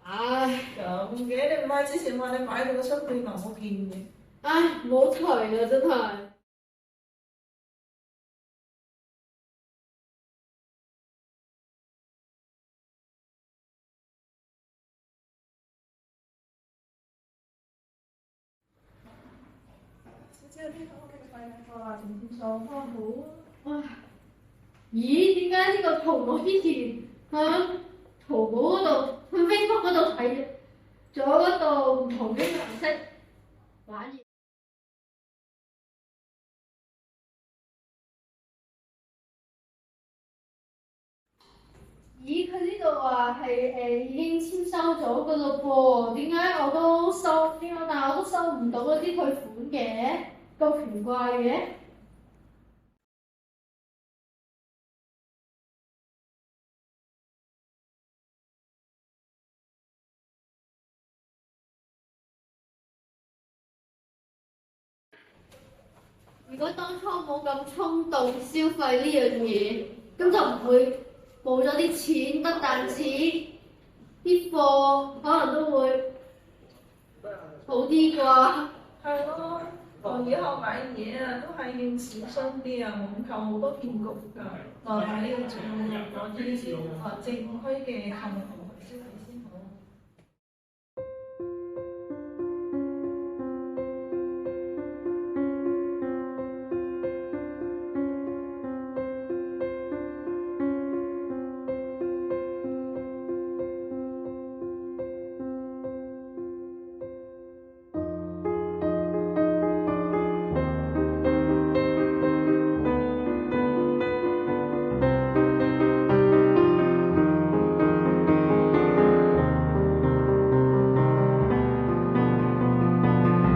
唉，咁嘅，你唔係之前話你買到個新對牛，我見嘅。唉，唔好提啦，真係。小姐，呢個我哋快啲過啦，仲添數。好啊。唉，咦？點解呢個淘寶之前喺淘寶嗰度、喺 Facebook 嗰度睇咗嗰度唔同嘅顏色玩嘢？咦？佢呢度話係已經簽收咗噶咯噃，點解我都收？點解但係我都收唔到嗰啲退款嘅？咁奇怪嘅？如果當初冇咁衝動消費呢樣嘢，咁就唔會冇咗啲錢，不但止啲貨可能都會好啲啩。係咯，我以後買嘢啊都係要小心啲啊，網購好多騙局㗎，就係要做嗰啲正規嘅購物